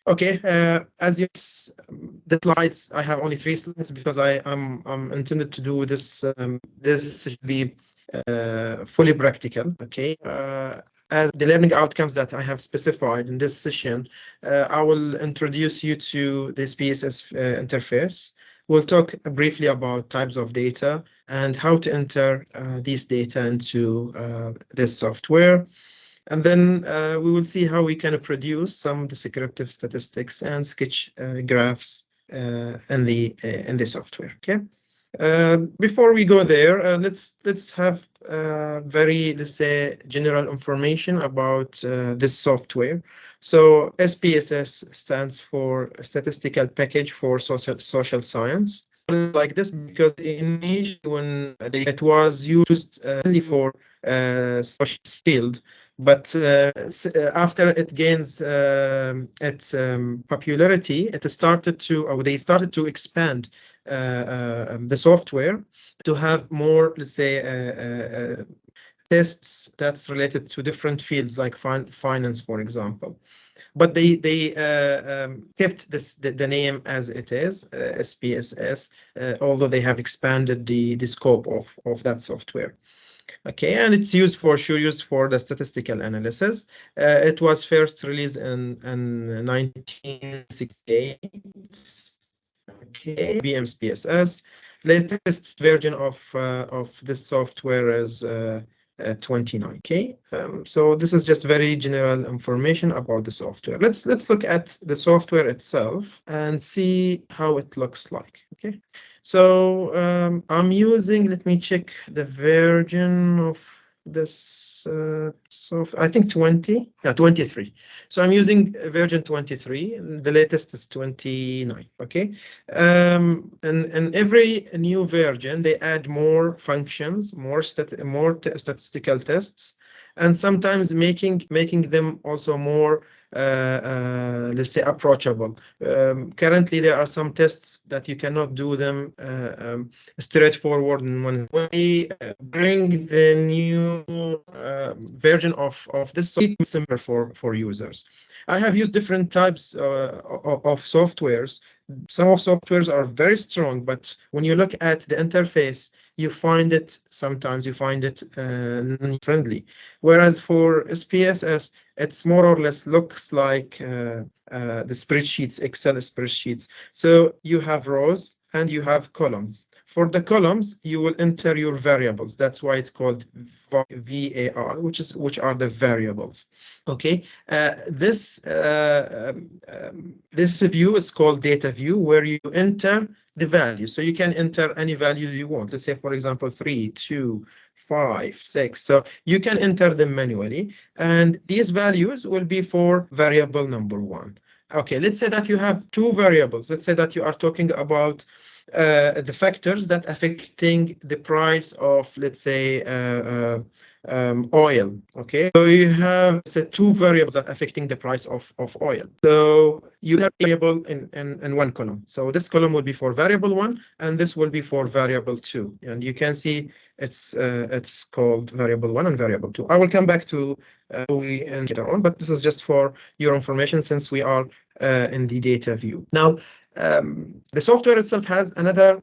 Okay, as you the slides, I have only 3 slides because I'm intended to do this. This should be fully practical. Okay, as the learning outcomes that I have specified in this session, I will introduce you to the SPSS interface. We'll talk briefly about types of data and how to enter these data into this software. And then we will see how we can produce some descriptive statistics and sketch graphs in the software. Okay. Before we go there, let's have let's say general information about this software. So SPSS stands for Statistical Package for Social Science. Like this because initially when it was used only for social field, but after it gains its popularity, it started to, or they started to expand the software to have more, let's say, tests that's related to different fields like finance, for example. But they kept the name as it is, SPSS, although they have expanded the scope of that software. Okay, and it's used for the statistical analysis. It was first released in 1968. Okay, BMSPSS. Latest version of this software is 29. Okay, so this is just very general information about the software. Let's look at the software itself and see how it looks like. Okay. So I'm using, let me check the version of this, so I think 23. So I'm using version 23, and the latest is 29, okay? And every new version, they add more functions, more statistical tests, and sometimes making them also more let's say approachable. Currently, there are some tests that you cannot do them straightforward in one way. Bring the new version of this software simpler for users. I have used different types of softwares. Some of softwares are very strong, but when you look at the interface, sometimes you find it non-friendly. Whereas for SPSS, it's more or less looks like the spreadsheets, Excel spreadsheets. So you have rows and you have columns. For the columns, you will enter your variables. That's why it's called VAR, which are the variables. Okay, this view is called data view, where you enter the value. So you can enter any value you want. Let's say, for example, 3, 2, 5, 6. So you can enter them manually, and these values will be for variable number 1. Okay, let's say that you have 2 variables. Let's say that you are talking about the factors that affecting the price of, let's say, oil. Okay, so you have, say, 2 variables that affecting the price of oil. So you have a variable in one column. So this column will be for variable 1, and this will be for variable 2. And you can see it's called variable 1 and variable 2. I will come back to later on, but this is just for your information since we are in the data view. Now, the software itself has another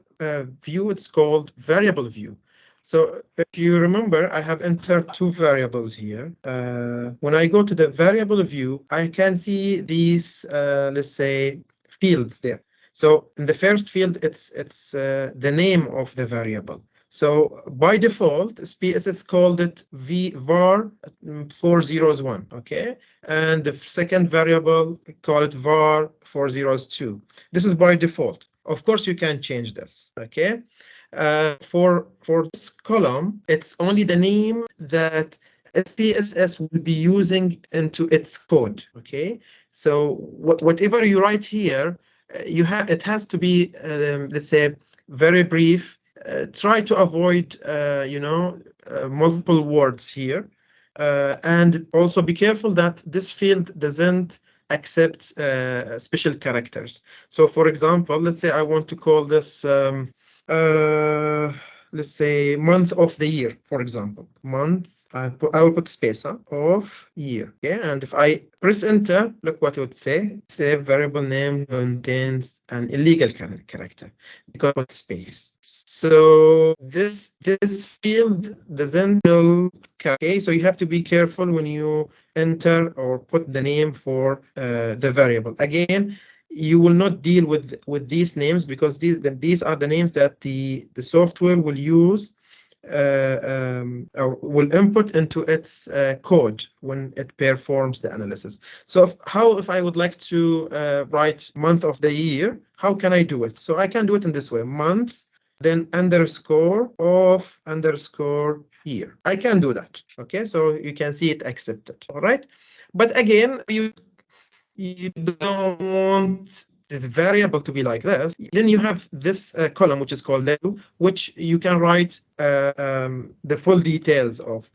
view. It's called variable view. So if you remember, I have entered 2 variables here. When I go to the variable view, I can see these, let's say, fields there. So in the first field, it's the name of the variable. So by default, SPSS called it var 401, okay? And the second variable, call it var 402. This is by default. Of course, you can change this, okay? For this column, it's only the name that SPSS will be using into its code, okay? So whatever you write here, it has to be, let's say, very brief. Try to avoid, multiple words here. And also be careful that this field doesn't accept special characters. So for example, let's say I want to call this let's say month of the year, for example, month, I will put space of year. Okay, and if I press enter, look what it would say. Say variable name contains an illegal character because of space. So this field doesn't fill. Okay, so you have to be careful when you enter or put the name for the variable. Again, you will not deal with these names because these are the names that the software will use or will input into its code when it performs the analysis. So if I would like to write month of the year, how can I do it? So I can do it in this way: month, then underscore of underscore year. I can do that. Okay, so you can see it accepted. All right, but again, you don't want the variable to be like this. Then you have this column, which is called label, which you can write the full details of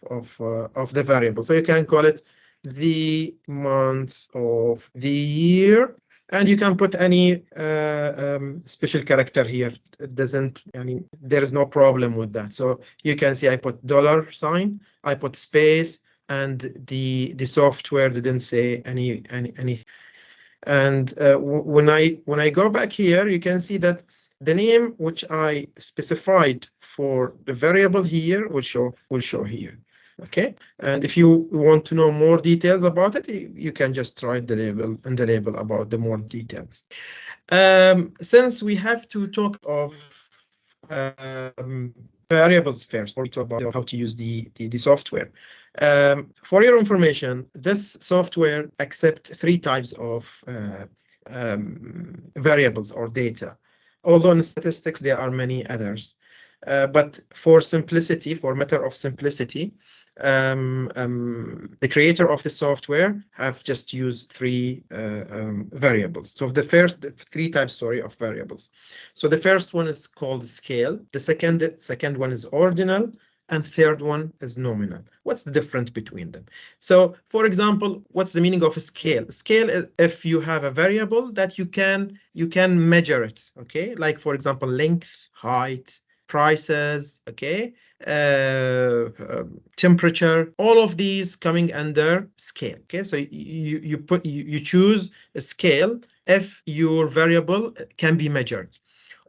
the variable. So you can call it the month of the year, and you can put any special character here. It doesn't, I mean, there is no problem with that. So you can see I put $, I put space, and the software didn't say anything. And when I go back here, you can see that the name which I specified for the variable here will show here. Okay, and if you want to know more details about it, you can just write the label about the more details. Since we have to talk of variables first, or talk about how to use the software. For your information, this software accepts 3 types of variables or data. Although in statistics there are many others, but for simplicity, for matter of simplicity, the creator of the software have just used 3 variables. So the first 3 types, sorry, of variables. So the first one is called scale. The second one is ordinal, and third one is nominal. What's the difference between them? So, for example, what's the meaning of a scale? Scale is if you have a variable that you can measure it. Okay, like for example, length, height, prices. Okay. Temperature, all of these coming under scale. Okay, so you choose a scale if your variable can be measured.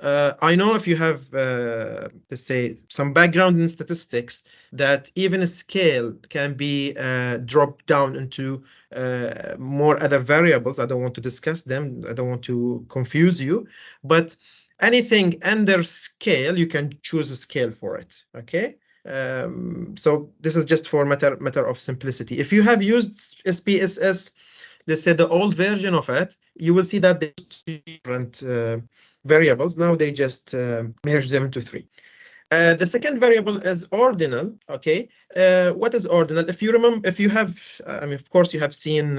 I know if you have, let's say, some background in statistics, that even a scale can be dropped down into more other variables. I don't want to discuss them. I don't want to confuse you, but anything under scale, you can choose a scale for it. Okay. So this is just for matter of simplicity. If you have used SPSS, let's say the old version of it, you will see that there's different variables. Now they just merge them into 3. The second variable is ordinal. Okay, what is ordinal? If you remember, if you have, I mean, of course, you have seen,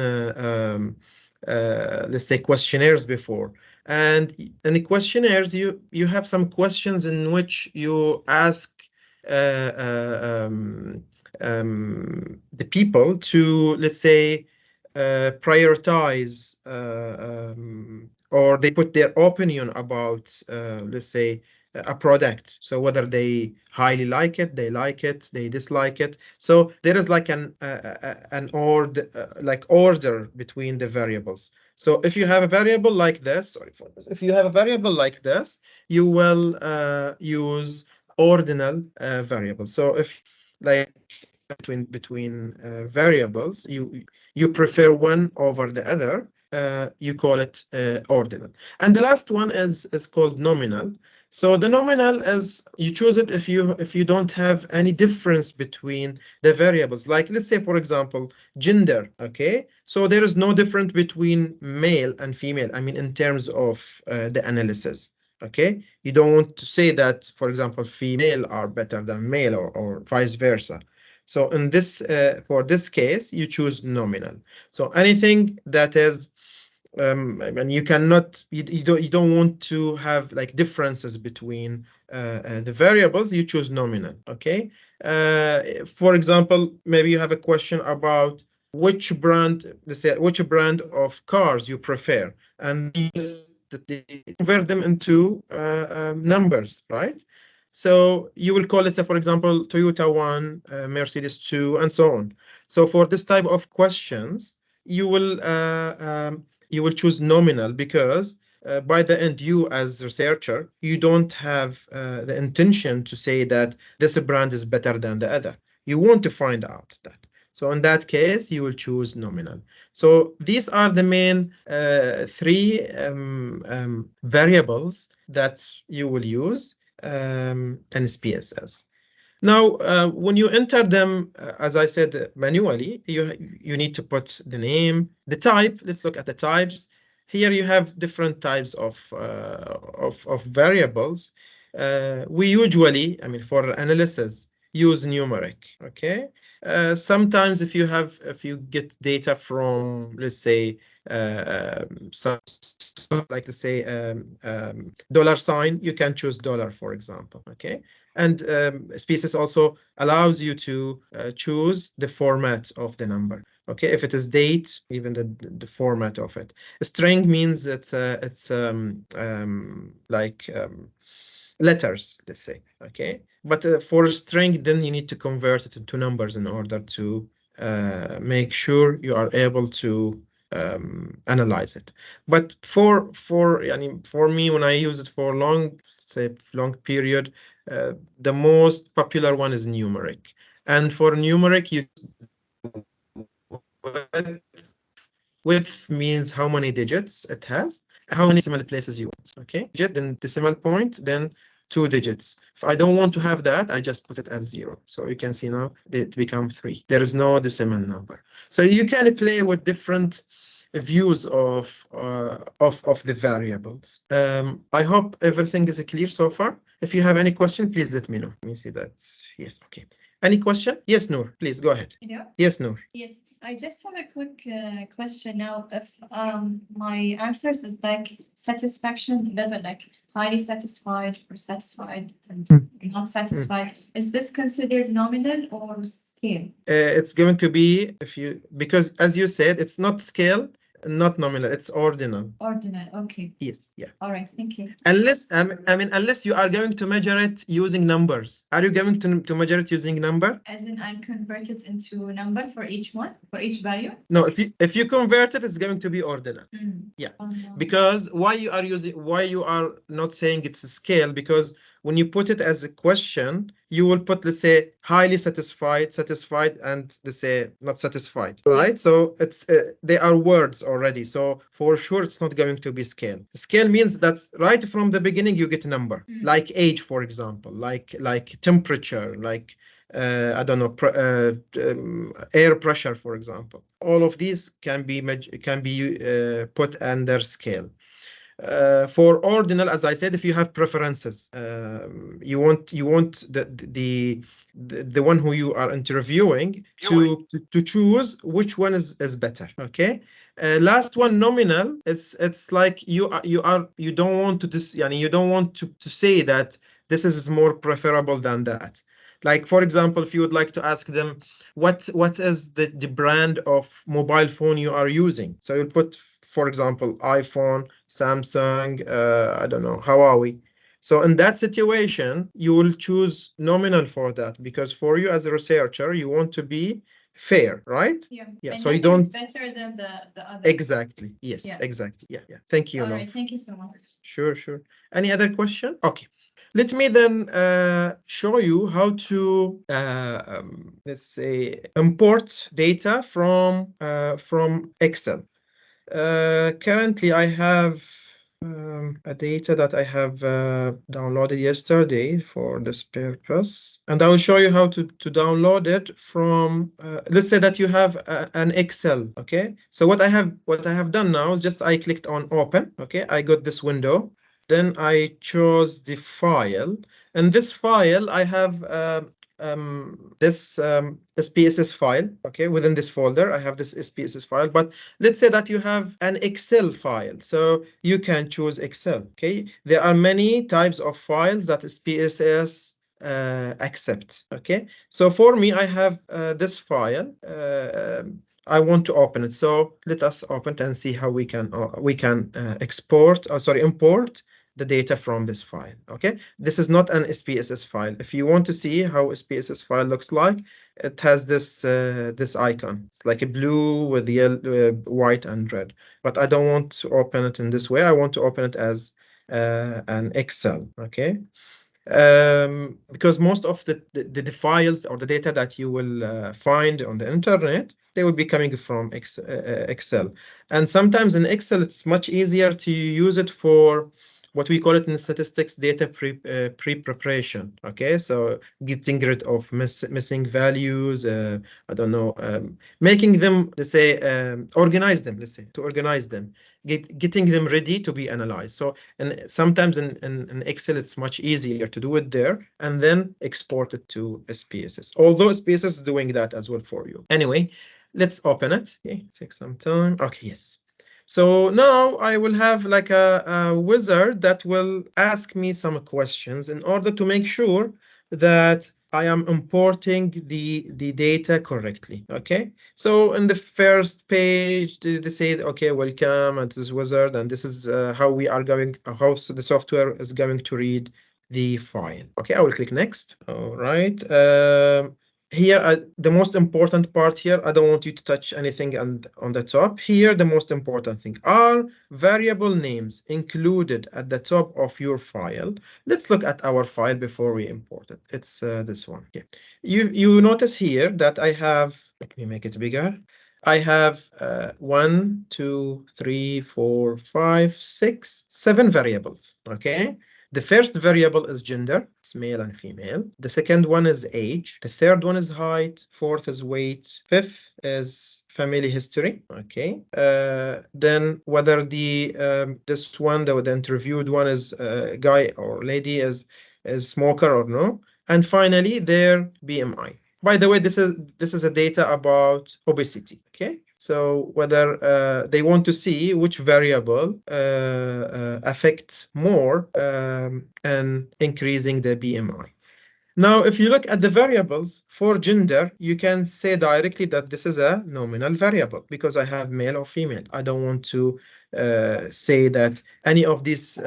let's say, questionnaires before. And in the questionnaires, you have some questions in which you ask the people to, let's say, prioritize or they put their opinion about, let's say, a product. So whether they highly like it, they dislike it. So there is like an order between the variables. So if you have a variable like this, sorry for this, if you have a variable like this, you will use ordinal variables. So if like between variables, you prefer one over the other, you call it ordinal. And the last one is called nominal. So the nominal is you choose it if you don't have any difference between the variables. Like let's say, for example, gender. Okay, so there is no difference between male and female. I mean, in terms of the analysis. Okay, you don't want to say that, for example, female are better than male or vice versa. So in this for this case, you choose nominal. So anything that is and you cannot, you don't want to have like differences between the variables, you choose nominal. Okay. For example, maybe you have a question about which brand, let's say, which brand of cars you prefer, and you convert them into numbers, right? So you will call it, say, for example, Toyota 1, Mercedes 2, and so on. So for this type of questions, you will choose nominal because by the end, you as researcher, you don't have the intention to say that this brand is better than the other. You want to find out that. So in that case, you will choose nominal. So these are the main three variables that you will use in SPSS. Now, when you enter them, as I said, manually, you need to put the name, the type. Let's look at the types. Here you have different types of variables. We usually, I mean, for analysis, use numeric. Okay. Sometimes if you get data from, let's say, some like to say dollar sign, you can choose dollar, for example. Okay. And SPSS also allows you to choose the format of the number. Okay, if it is date, even the format of it. A string means it's like letters, let's say. Okay, but for a string, then you need to convert it into numbers in order to make sure you are able to analyze it. But for me, when I use it for long period, the most popular one is numeric. And for numeric, you width means how many digits it has, how many decimal places you want. Okay, digit, then decimal point, then 2 digits. If I don't want to have that, I just put it as 0. So you can see now it becomes 3. There is no decimal number. So you can play with different views of the variables. I hope everything is clear so far. If you have any question, please let me know. Let me see that. Yes, okay. Any question? Yes, Noor, please go ahead. Yeah. Yes, Noor. Yes, I just have a quick question now. If my answers is like satisfaction level, like highly satisfied or satisfied and not satisfied, is this considered nominal or scale? It's going to be because as you said, it's not scale, not nominal, it's ordinal. Ordinal, okay. Yes, yeah. All right, thank you. Unless, unless you are going to measure it using numbers. Are you going to measure it using number? As in, I convert it into a number for each one, for each value? No, if you convert it, it's going to be ordinal. Yeah. Oh, no. Because why you are not saying it's a scale? Because when you put it as a question, you will put, let's say, highly satisfied, satisfied, and let's say not satisfied, right? So it's they are words already. So for sure, it's not going to be scale. Scale means that's right from the beginning you get a number, like age, for example, like temperature, like I don't know, air pressure, for example. All of these can be put under scale. For ordinal, as I said, if you have preferences, you want the one who you are interviewing to choose which one is better. Okay. Last one, nominal. It's like you don't want to say that this is more preferable than that. Like, for example, if you would like to ask them what is the brand of mobile phone you are using, so you'll put, for example, iPhone, Samsung, I don't know, Huawei. So in that situation, you will choose nominal for that, because for you as a researcher, you want to be fair, right? Yeah. Yeah. And So you don't. better than the other. Exactly. Yes. Yeah. Exactly. Yeah. Yeah. Thank you. All right. Nof. Thank you so much. Sure. Sure. Any other question? Okay. Let me then show you how to, let's say, import data from Excel. Currently, I have a data that I have downloaded yesterday for this purpose, and I will show you how to download it from. Let's say that you have an Excel. Okay, so what I have done now is just I clicked on open. Okay, I got this window. Then I chose the file. And this file, I have this SPSS file. Okay, within this folder, I have this SPSS file. But let's say that you have an Excel file. So you can choose Excel. Okay, there are many types of files that SPSS accept. Okay, so for me, I have this file. I want to open it. So let us open it and see how we can import the data from this file. Okay, this is not an SPSS file. If you want to see how a SPSS file looks like, it has this icon. It's like a blue with yellow, white and red. But I don't want to open it in this way. I want to open it as an Excel. Okay. Because most of the files or the data that you will find on the internet, they will be coming from Excel. And sometimes in Excel, it's much easier to use it for what we call it in statistics, data pre-preparation. Okay, so getting rid of missing values, I don't know, making them, let's say, organize them, let's say, to organize them, getting them ready to be analyzed. So, and sometimes in Excel, it's much easier to do it there and then export it to SPSS. Although SPSS is doing that as well for you. Anyway, let's open it. Okay, take some time. Okay, yes. So now I will have like a wizard that will ask me some questions in order to make sure that I am importing the data correctly. Okay. So in the first page, they say, okay, welcome to this wizard, and this is how we are going, how the software is going to read the file. Okay, I will click next. All right. Here, the most important part here, I don't want you to touch anything on the top. Here, the most important thing are variable names included at the top of your file. Let's look at our file before we import it. It's this one. Okay. You notice here that I have, let me make it bigger. I have 1, 2, 3, 4, 5, 6, 7 variables. Okay. The first variable is gender, it's male and female. The second one is age. The third one is height. Fourth is weight. Fifth is family history. Okay. Then whether this one, the interviewed one is guy or lady is smoker or no. And finally, their BMI. By the way, this is a data about obesity. Okay. So whether they want to see which variable affects more and increasing the BMI. Now, if you look at the variables for gender, you can say directly that this is a nominal variable because I have male or female. I don't want to say that any of these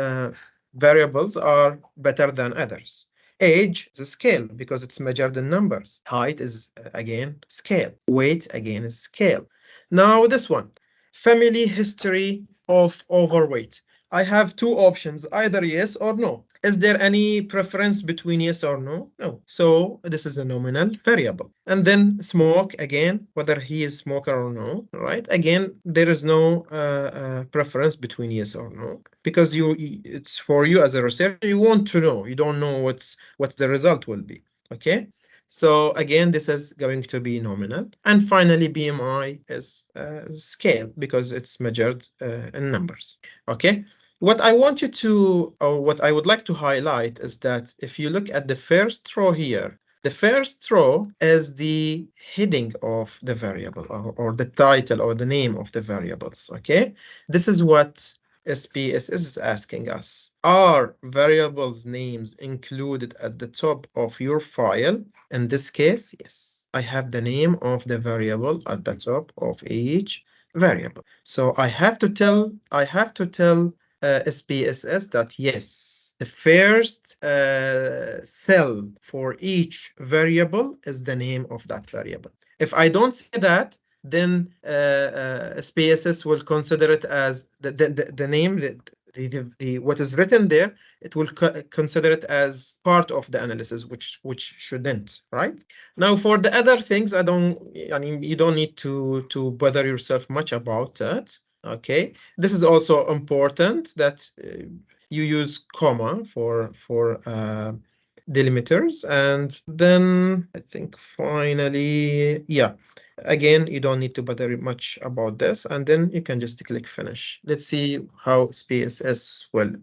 variables are better than others. Age is a scale because it's measured in numbers. Height is, again, scale. Weight, again, is scale. Now this one, family history of overweight. I have two options, either yes or no. Is there any preference between yes or no? No. So this is a nominal variable. And then smoke, again, whether he is smoker or no, right? Again, there is no preference between yes or no, because it's for you as a researcher, you want to know. You don't know what's the result will be, okay? So again, this is going to be nominal. And finally, BMI is scale because it's measured in numbers. Okay. What I want you to, or what I would like to highlight is that if you look at the first row here, the first row is the heading of the variable or the title or the name of the variables. Okay. This is what SPSS is asking us. Are variables names included at the top of your file? In this case, yes. I have the name of the variable at the top of each variable. So I have to tell SPSS that yes, the first cell for each variable is the name of that variable. If I don't say that, then SPSS will consider it as the name, what is written there, it will consider it as part of the analysis, which shouldn't, right? Now, for the other things, I mean, you don't need to bother yourself much about that. Okay, this is also important that you use comma for delimiters, and then I think finally, yeah. Again, you don't need to bother much about this, and then you can just click finish. Let's see how SPSS will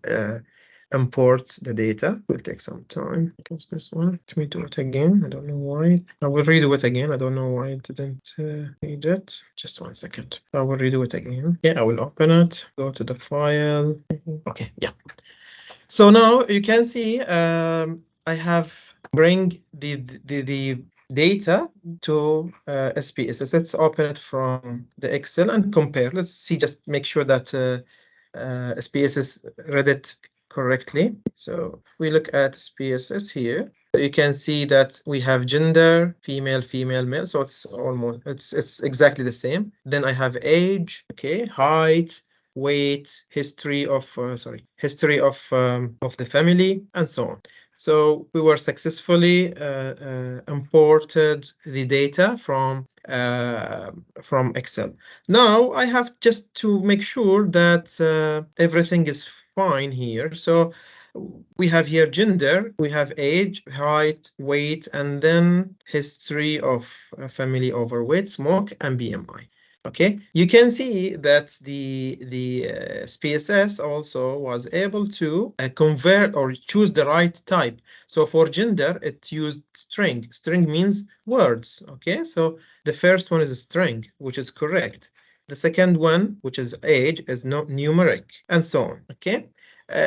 import the data. Will take some time because this one. Let me do it again. I don't know why. I will redo it again. I don't know why it didn't read it. Just 1 second. I will redo it again. Yeah, I will open it. Go to the file. Okay, yeah. So now you can see I have bring the data to SPSS. Let's open it from the Excel and compare. Let's see, just make sure that SPSS read it correctly. So if we look at SPSS here, you can see that we have gender, female, female, male. So it's exactly the same. Then I have age, okay, height, weight, history of the family, and so on. So we were successfully imported the data from Excel. Now I have just to make sure that everything is fine here. So we have here gender, we have age, height, weight, and then history of family, overweight, smoke, and BMI. Okay, you can see that the SPSS also was able to convert or choose the right type. So for gender, it used string. String means words. Okay, so the first one is a string, which is correct. The second one, which is age, is not numeric, and so on. Okay.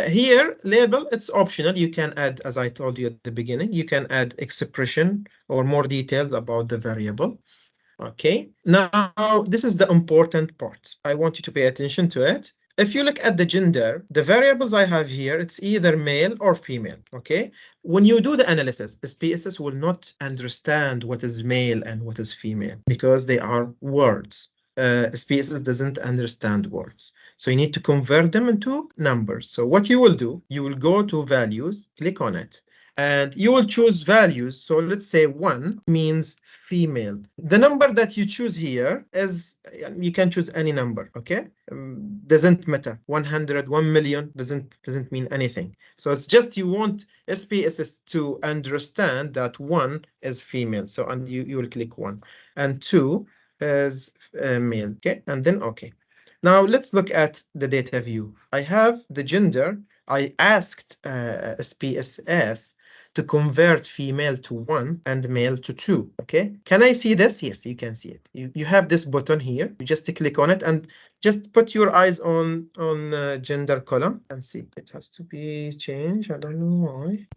Here, label, it's optional. You can add, as I told you at the beginning, you can add expression or more details about the variable. Okay, now this is the important part. I want you to pay attention to it. If you look at the gender, the variables I have here, it's either male or female, okay? When you do the analysis, SPSS will not understand what is male and what is female because they are words. SPSS doesn't understand words. So you need to convert them into numbers. So what you will do, you will go to values, click on it, and you will choose values. So let's say 1 means female. The number that you choose here is, you can choose any number, okay? Doesn't matter. 100, 1 million doesn't mean anything. So it's just you want SPSS to understand that 1 is female. So and you will click 1, and 2 is male, okay? And then okay. Now let's look at the data view. I have the gender. I asked SPSS to convert female to 1 and male to 2. Okay, can I see this? Yes, you can see it. You have this button here. You just click on it and just put your eyes on gender column and see. It has to be changed. I don't know why.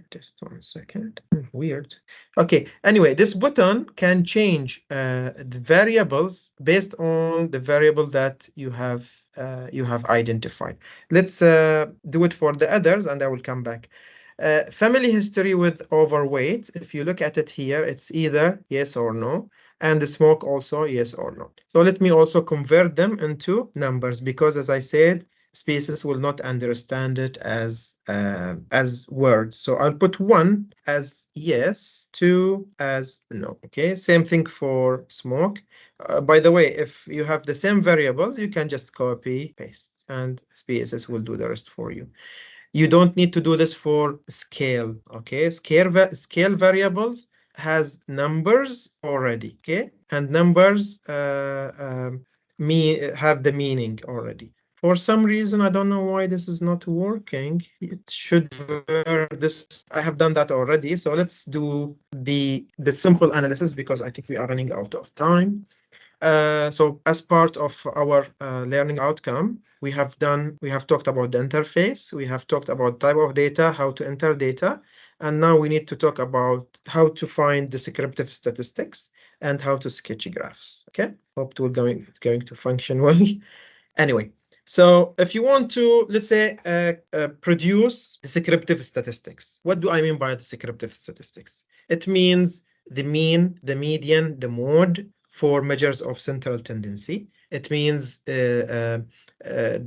Just 1 second. Weird. Okay, anyway, this button can change the variables based on the variable that you have identified. Let's do it for the others and I will come back. Family history with overweight, if you look at it here, it's either yes or no, and the smoke also yes or no. So let me also convert them into numbers because, as I said, SPSS will not understand it as words. So I'll put 1 as yes, 2 as no. Okay, same thing for smoke. By the way, if you have the same variables, you can just copy, paste, and SPSS will do the rest for you. You don't need to do this for scale, okay? Scale variables has numbers already, okay? And numbers have the meaning already. For some reason, I don't know why this is not working. It should this. I have done that already. So let's do the simple analysis because I think we are running out of time. So as part of our learning outcome, we have talked about the interface, we have talked about type of data, how to enter data, and now we need to talk about how to find descriptive statistics and how to sketch graphs. Okay, hope it's going to function well. Anyway, so if you want to, let's say, produce descriptive statistics, what do I mean by descriptive statistics? It means the mean, the median, the mode, for measures of central tendency. It means the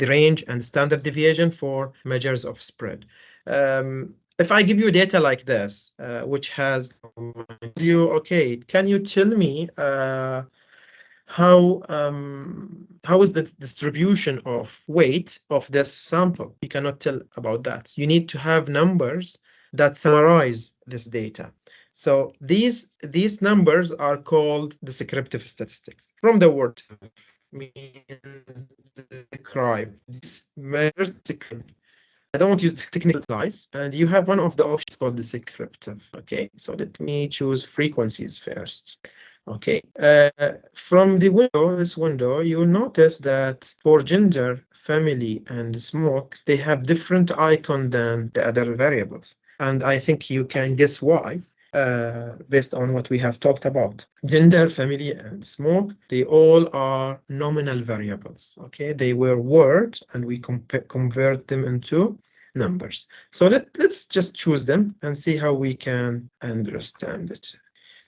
range and standard deviation for measures of spread. If I give you data like this, which has okay, can you tell me how is the distribution of weight of this sample? You cannot tell about that. You need to have numbers that summarize this data. So these numbers are called descriptive statistics. From the word means describe. This measures I don't want to use the technical slides, and you have one of the options called descriptive. Okay, so let me choose frequencies first. Okay, from the window, this window, you'll notice that for gender, family, and smoke, they have different icon than the other variables. And I think you can guess why. Based on what we have talked about. Gender, family, and smoke, they all are nominal variables, okay? They were words, and we convert them into numbers. So let's just choose them and see how we can understand it.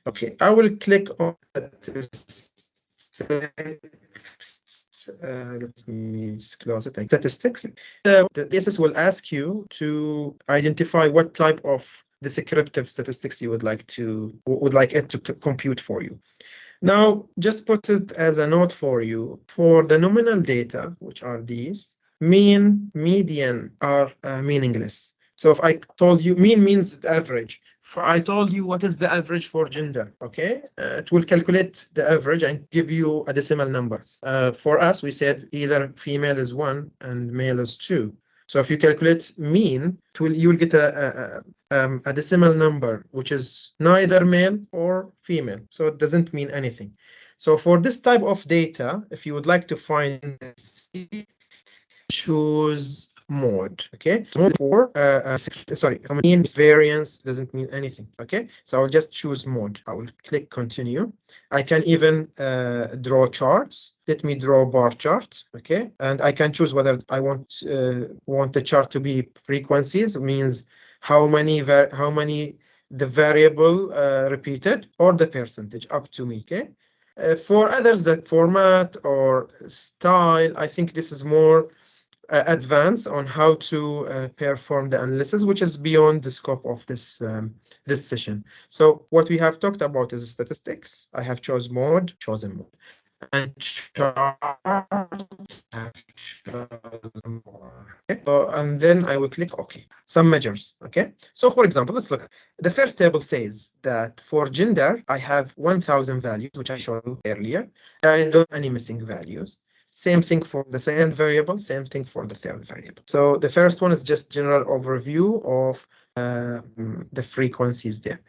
Okay, I will click on statistics. Let me close it. Statistics. The SPSS will ask you to identify what type of descriptive statistics you would like it to compute for you. Now, just put it as a note for you. For the nominal data, which are these, mean, median are meaningless. So if I told you, mean means the average. If I told you what is the average for gender, okay? It will calculate the average and give you a decimal number. For us, we said either female is 1 and male is 2. So if you calculate mean, you will get a decimal number, which is neither male or female. So it doesn't mean anything. So for this type of data, if you would like to find, choose mode. Okay, so mode for sorry, mean variance doesn't mean anything. Okay, so I'll just choose mode. I will click continue. I can even draw charts. Let me draw bar chart. Okay, and I can choose whether I want the chart to be frequencies, means how many the variable repeated, or the percentage, up to me. Okay. For others, the format or style, I think this is more advanced on how to perform the analysis, which is beyond the scope of this session. So what we have talked about is statistics. I have chosen mode, and chart have chosen more. Okay. So, and then I will click OK. Some measures. Okay. So for example, let's look. The first table says that for gender, I have 1,000 values, which I showed earlier. I don't have any missing values. Same thing for the second variable, same thing for the third variable. So the first one is just general overview of the frequencies there.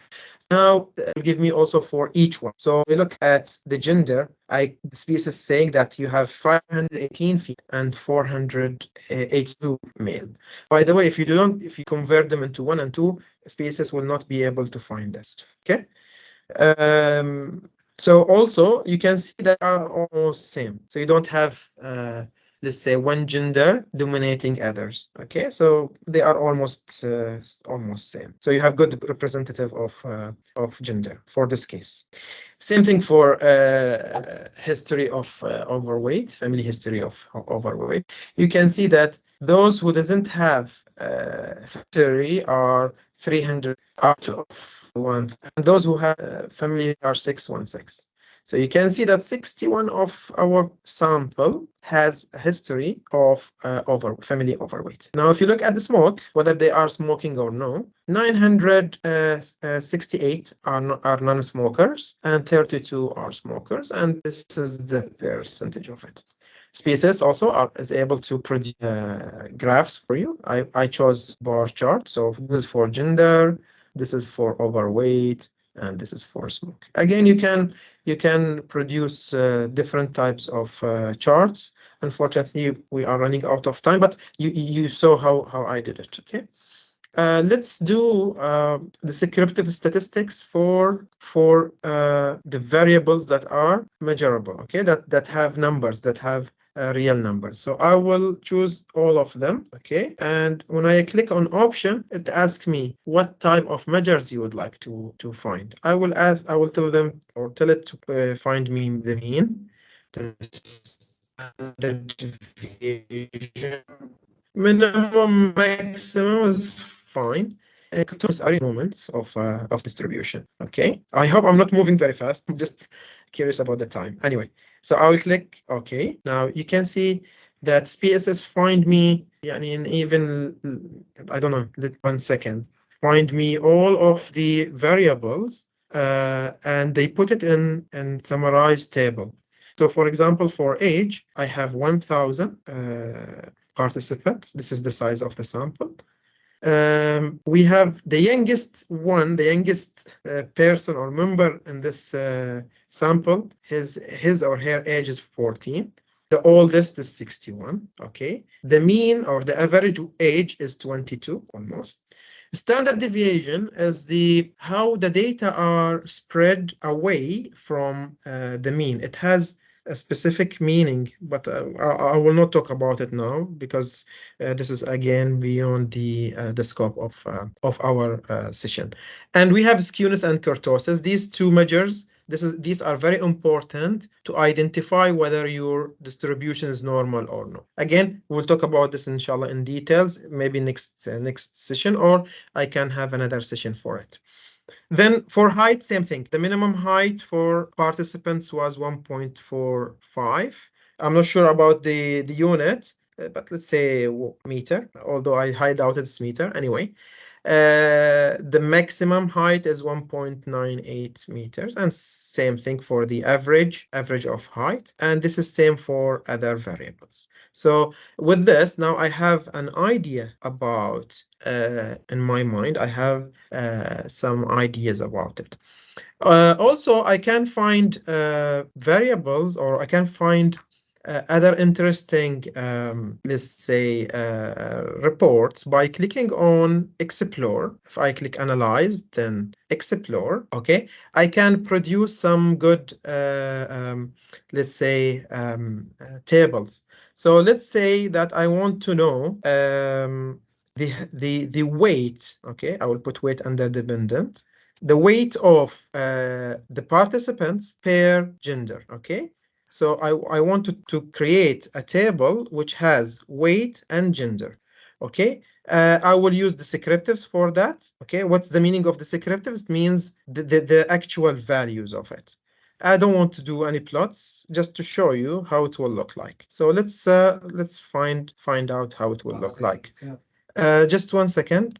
Now, it will give me also for each one. So we look at the gender. The SPSS is saying that you have 518 female and 482 male. By the way, if you convert them into 1 and 2, SPSS will not be able to find this. Okay. So also you can see that are almost same. So you don't have let's say one gender dominating others. Okay, so they are almost same. So you have good representative of gender for this case. Same thing for history of overweight, family history of overweight. You can see that those who doesn't have history are 300 out of 1, and those who have family are 616. So you can see that 61 of our sample has a history of family overweight. Now, if you look at the smoke, whether they are smoking or no, 968 are non-smokers and 32 are smokers, and this is the percentage of it. SPSS also is able to produce graphs for you. I chose bar chart, so this is for gender, this is for overweight, and this is for smoke. Again, you can produce different types of charts. Unfortunately, we are running out of time, but you saw how I did it. Okay. Let's do descriptive statistics for the variables that are measurable. Okay, that have numbers, that have real numbers. So I will choose all of them. Okay, and when I click on option, it asks me what type of measures you would like to find. I will tell them, or tell it to find me the mean, the standard deviation, minimum, maximum is fine. Contours are moments of distribution. Okay, I hope I'm not moving very fast. I'm just curious about the time. Anyway, so I will click OK. Now you can see that SPSS find me, and even I don't know, 1 second, find me all of the variables and they put it in summarized table. So for example, for age, I have 1,000 participants. This is the size of the sample. We have the youngest person or member in this sample. His or her age is 14. The oldest is 61. Okay. The mean or the average age is 22 almost. Standard deviation is how the data are spread away from the mean. It has a specific meaning, but I will not talk about it now because this is again beyond the scope of our session. And we have skewness and kurtosis. These two measures, these are very important to identify whether your distribution is normal or not. Again, we'll talk about this inshallah in details, maybe next session, or I can have another session for it. Then for height, same thing. The minimum height for participants was 1.45. I'm not sure about the unit, but let's say meter, although I doubt it's meter anyway. The maximum height is 1.98 meters, and same thing for the average of height, and this is same for other variables. So with this, now I have an idea about, in my mind, I have some ideas about it. Also, I can find variables, or I can find other interesting, let's say, reports by clicking on Explore. If I click Analyze, then Explore, okay, I can produce some good, let's say, tables. So let's say that I want to know the weight, okay, I will put weight under dependent, the weight of the participants per gender, okay? So I want to create a table which has weight and gender, okay? I will use descriptives for that, okay? What's the meaning of descriptives? It means the actual values of it. I don't want to do any plots, just to show you how it will look like. So let's find out how it will look like. Just 1 second.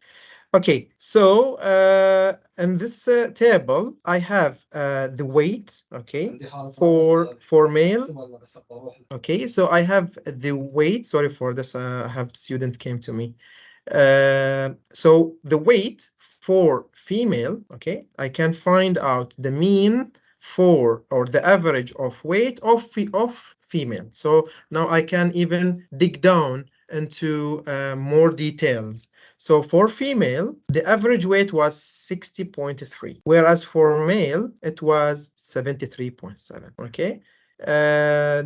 Okay, so in this table, I have the weight, okay, for male. Okay, so I have the weight. Sorry for this. I have student came to me. So the weight for female, okay, I can find out the mean for, or the average of weight of female. So now I can even dig down into more details. So for female, the average weight was 60.3, whereas for male, it was 73.7, okay?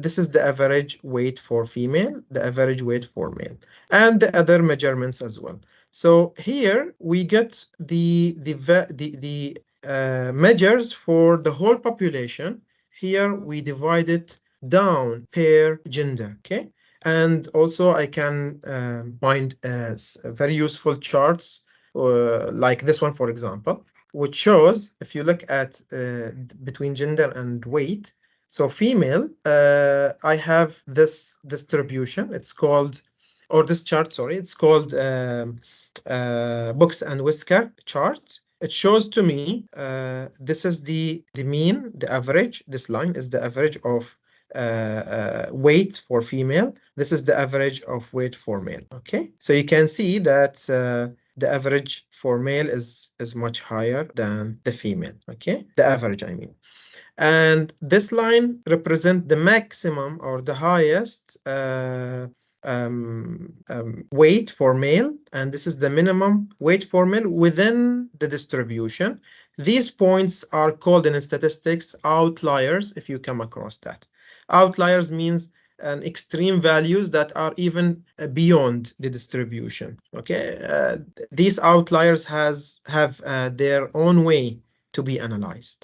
This is the average weight for female, the average weight for male, and the other measurements as well. So here we get the measures for the whole population. Here we divide it down per gender, okay? And also I can find very useful charts like this one, for example, which shows, if you look at between gender and weight, so female, I have this distribution. It's called, or this chart, sorry, it's called box and whisker chart. It shows to me this is the mean, the average. This line is the average of weight for female. This is the average of weight for male. Okay, so you can see that the average for male is much higher than the female. Okay, the average, I mean. And this line represents the maximum or the highest weight for male, and this is the minimum weight for male within the distribution. These points are called in statistics outliers, if you come across that. Outliers means an extreme values that are even beyond the distribution. Okay, these outliers have their own way to be analyzed.